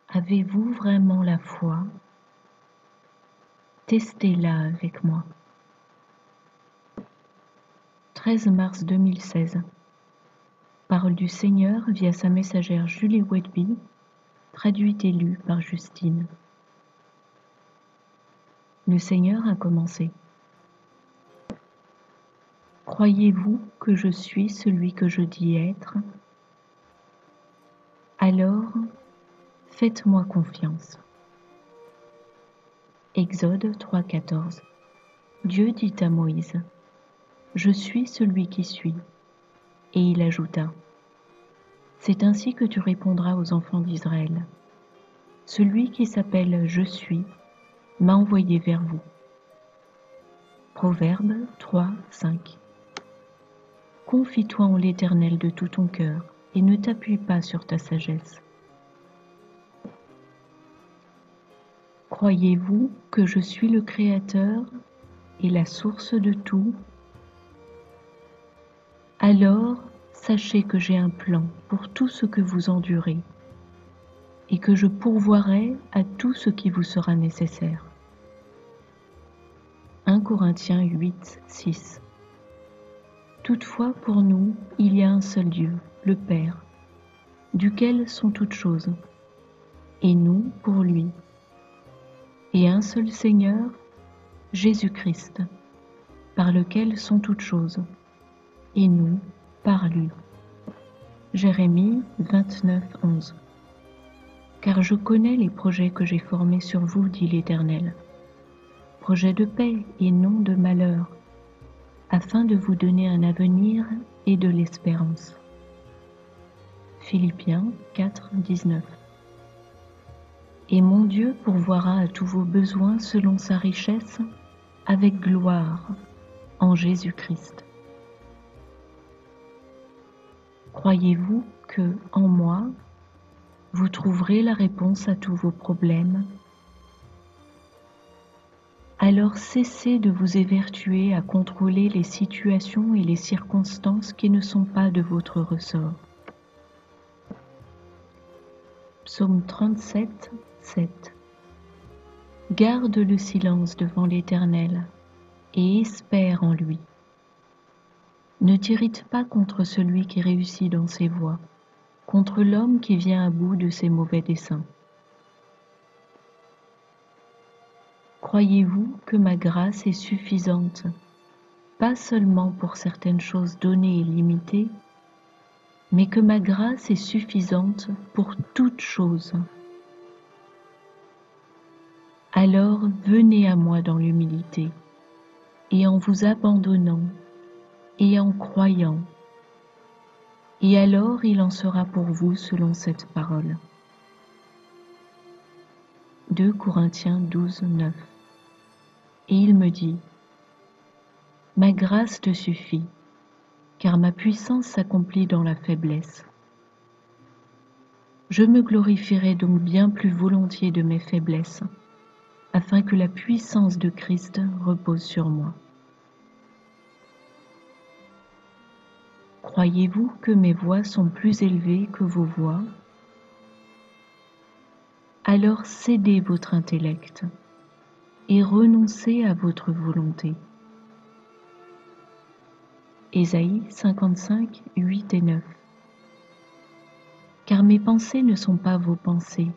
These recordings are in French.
Avez-vous vraiment la foi? Testez-la avec moi. 13 mars 2016. Parole du Seigneur via sa messagère Julie Whitby, traduite et lue par Justine. Le Seigneur a commencé. Croyez-vous que je suis celui que je dis être? Alors, faites-moi confiance. Exode 3,14. Dieu dit à Moïse: Je suis celui qui suis. Et il ajouta: C'est ainsi que tu répondras aux enfants d'Israël. Celui qui s'appelle Je suis m'a envoyé vers vous. Proverbe 3, 5. Confie-toi en l'Éternel de tout ton cœur et ne t'appuie pas sur ta sagesse. Croyez-vous que je suis le Créateur et la source de tout? Alors, sachez que j'ai un plan pour tout ce que vous endurez et que je pourvoirai à tout ce qui vous sera nécessaire. 1 Corinthiens 8, 6. Toutefois, pour nous, il y a un seul Dieu, le Père, duquel sont toutes choses, et nous pour lui, et un seul Seigneur, Jésus-Christ, par lequel sont toutes choses, et nous par lui. Jérémie 29, 11. Car je connais les projets que j'ai formés sur vous, dit l'Éternel, projets de paix et non de malheur, afin de vous donner un avenir et de l'espérance. Philippiens 4, 19. Et mon Dieu pourvoira à tous vos besoins selon sa richesse, avec gloire, en Jésus-Christ. Croyez-vous que, en moi, vous trouverez la réponse à tous vos problèmes? Alors cessez de vous évertuer à contrôler les situations et les circonstances qui ne sont pas de votre ressort. Psaume 37, 7. Garde le silence devant l'Éternel et espère en lui. Ne t'irrite pas contre celui qui réussit dans ses voies, contre l'homme qui vient à bout de ses mauvais desseins. Croyez-vous que ma grâce est suffisante, pas seulement pour certaines choses données et limitées, mais que ma grâce est suffisante pour toutes choses? Alors venez à moi dans l'humilité, et en vous abandonnant, et en croyant, et alors il en sera pour vous selon cette parole. 2 Corinthiens 12, 9. Et il me dit: Ma grâce te suffit, car ma puissance s'accomplit dans la faiblesse. Je me glorifierai donc bien plus volontiers de mes faiblesses, afin que la puissance de Christ repose sur moi. Croyez-vous que mes voies sont plus élevées que vos voies? Alors cédez votre intellect et renoncez à votre volonté. Ésaïe 55, 8 et 9. Car mes pensées ne sont pas vos pensées,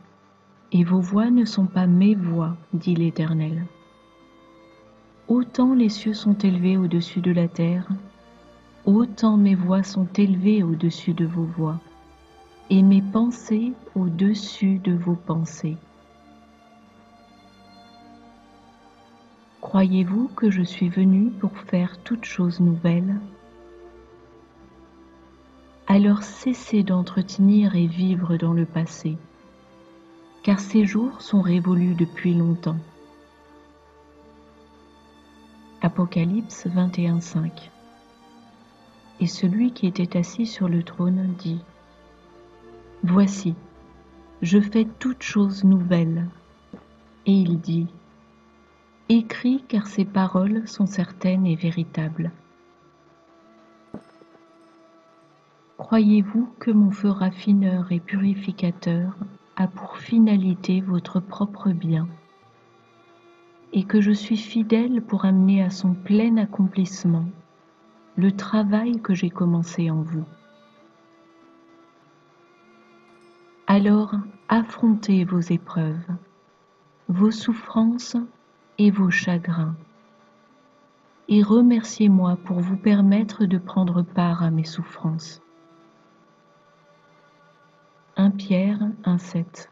et vos voix ne sont pas mes voix, dit l'Éternel. Autant les cieux sont élevés au-dessus de la terre, autant mes voix sont élevées au-dessus de vos voix, et mes pensées au-dessus de vos pensées. Croyez-vous que je suis venu pour faire toutes choses nouvelles? Alors cessez d'entretenir et vivre dans le passé, car ces jours sont révolus depuis longtemps. Apocalypse 21, 5. Et celui qui était assis sur le trône dit: Voici, je fais toutes choses nouvelles. Et il dit: Écris, car ces paroles sont certaines et véritables. Croyez-vous que mon feu raffineur et purificateur a pour finalité votre propre bien, et que je suis fidèle pour amener à son plein accomplissement le travail que j'ai commencé en vous. Alors affrontez vos épreuves, vos souffrances et vos chagrins, et remerciez-moi pour vous permettre de prendre part à mes souffrances. 1 Pierre 1,7.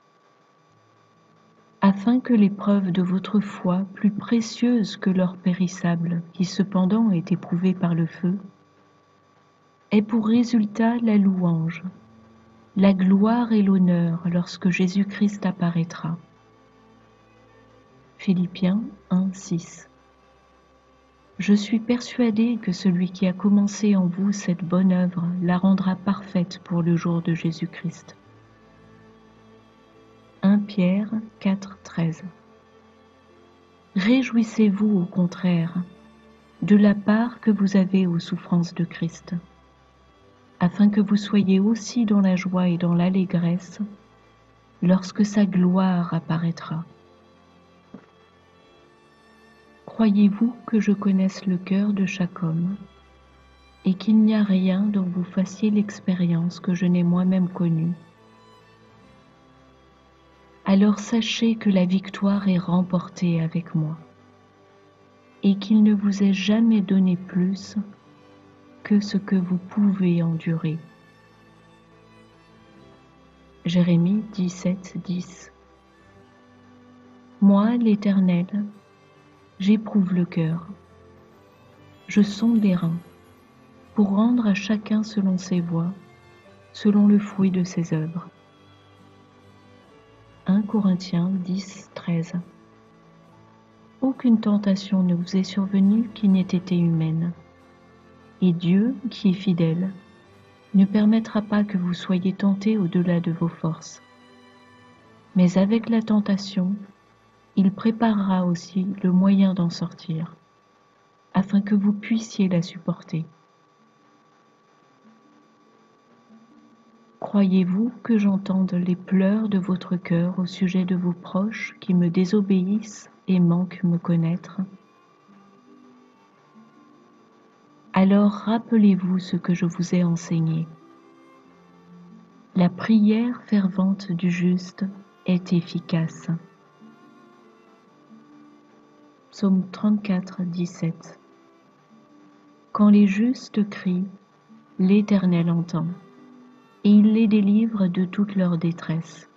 Afin que l'épreuve de votre foi, plus précieuse que l'or périssable, qui cependant est éprouvé par le feu, ait pour résultat la louange, la gloire et l'honneur lorsque Jésus-Christ apparaîtra. Philippiens 1,6. Je suis persuadé que celui qui a commencé en vous cette bonne œuvre la rendra parfaite pour le jour de Jésus-Christ. 1 Pierre 4,13. Réjouissez-vous au contraire de la part que vous avez aux souffrances de Christ, afin que vous soyez aussi dans la joie et dans l'allégresse lorsque sa gloire apparaîtra. Croyez-vous que je connaisse le cœur de chaque homme, et qu'il n'y a rien dont vous fassiez l'expérience que je n'ai moi-même connue? Alors sachez que la victoire est remportée avec moi, et qu'il ne vous est jamais donné plus que ce que vous pouvez endurer. Jérémie 17:10. Moi, l'Éternel, j'éprouve le cœur, je sonde les reins, pour rendre à chacun selon ses voies, selon le fruit de ses œuvres. 1 Corinthiens 10:13. Aucune tentation ne vous est survenue qui n'ait été humaine, et Dieu, qui est fidèle, ne permettra pas que vous soyez tentés au-delà de vos forces. Mais avec la tentation, il préparera aussi le moyen d'en sortir, afin que vous puissiez la supporter. Croyez-vous que j'entende les pleurs de votre cœur au sujet de vos proches qui me désobéissent et manquent me connaître? Alors rappelez-vous ce que je vous ai enseigné. La prière fervente du juste est efficace. Psaume 34:17. Quand les justes crient, l'Éternel entend, et il les délivre de toute leur détresse.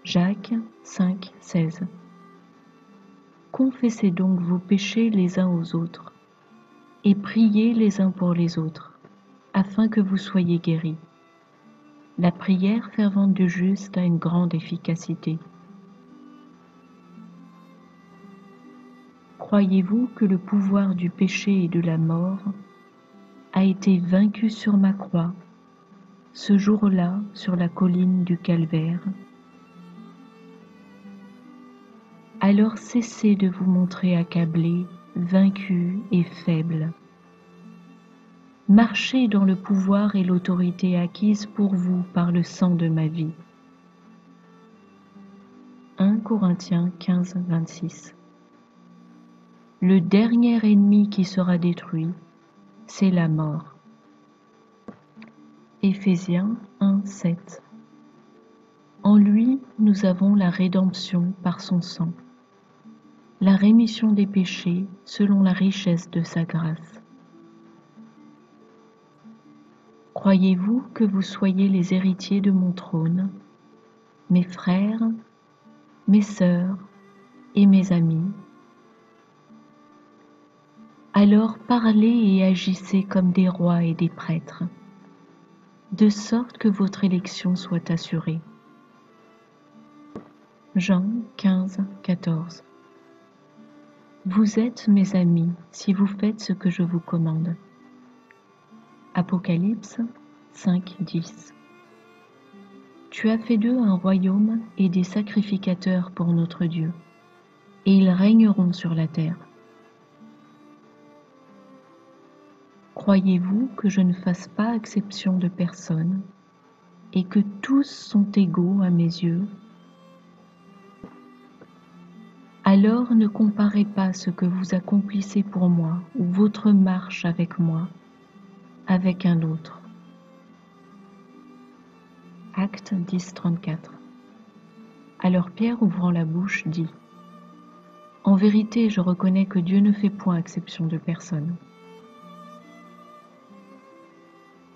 Jacques 5:16. Confessez donc vos péchés les uns aux autres, et priez les uns pour les autres, afin que vous soyez guéris. La prière fervente du juste a une grande efficacité. Croyez-vous que le pouvoir du péché et de la mort a été vaincu sur ma croix, ce jour-là sur la colline du Calvaire? Alors cessez de vous montrer accablés, vaincus et faibles. Marchez dans le pouvoir et l'autorité acquise pour vous par le sang de ma vie. 1 Corinthiens 15:26. Le dernier ennemi qui sera détruit, c'est la mort. Éphésiens 1:7. En lui, nous avons la rédemption par son sang, la rémission des péchés selon la richesse de sa grâce. Croyez-vous que vous soyez les héritiers de mon trône, mes frères, mes sœurs et mes amis? Alors parlez et agissez comme des rois et des prêtres, de sorte que votre élection soit assurée. Jean 15:14. Vous êtes mes amis si vous faites ce que je vous commande. Apocalypse 5:10. Tu as fait d'eux un royaume et des sacrificateurs pour notre Dieu, et ils régneront sur la terre. Croyez-vous que je ne fasse pas exception de personne, et que tous sont égaux à mes yeux, alors ne comparez pas ce que vous accomplissez pour moi ou votre marche avec moi avec un autre. Acte 10, 34. Alors Pierre, ouvrant la bouche, dit : En vérité, je reconnais que Dieu ne fait point exception de personne.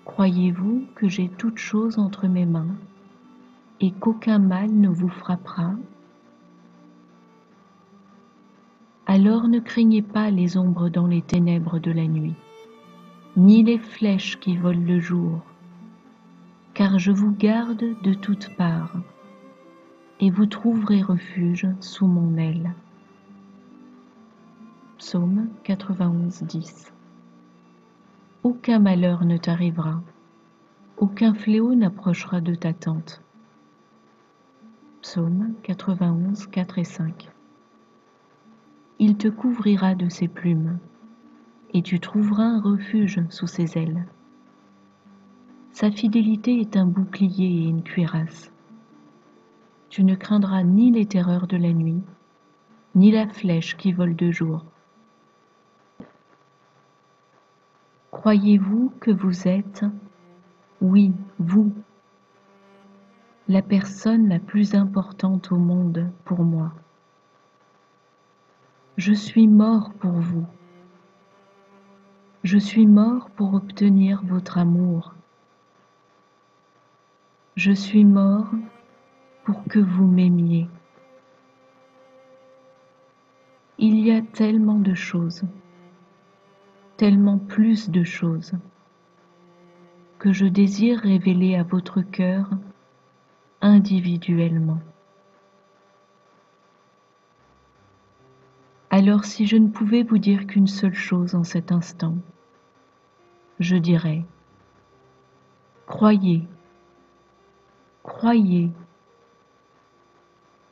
Croyez-vous que j'ai toutes choses entre mes mains et qu'aucun mal ne vous frappera ? Alors ne craignez pas les ombres dans les ténèbres de la nuit, ni les flèches qui volent le jour, car je vous garde de toutes parts, et vous trouverez refuge sous mon aile. Psaume 91, 10. Aucun malheur ne t'arrivera, aucun fléau n'approchera de ta tente. Psaume 91, 4 et 5. Il te couvrira de ses plumes, et tu trouveras un refuge sous ses ailes. Sa fidélité est un bouclier et une cuirasse. Tu ne craindras ni les terreurs de la nuit, ni la flèche qui vole de jour. Croyez-vous que vous êtes, oui, vous, la personne la plus importante au monde pour moi? Je suis mort pour vous. Je suis mort pour obtenir votre amour. Je suis mort pour que vous m'aimiez. Il y a tellement de choses, tellement plus de choses, que je désire révéler à votre cœur individuellement. Alors si je ne pouvais vous dire qu'une seule chose en cet instant, je dirais : croyez, croyez,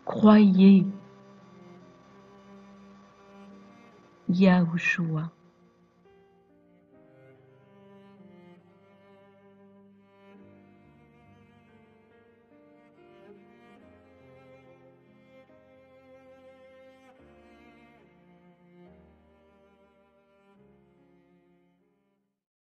croyez, Yahushua.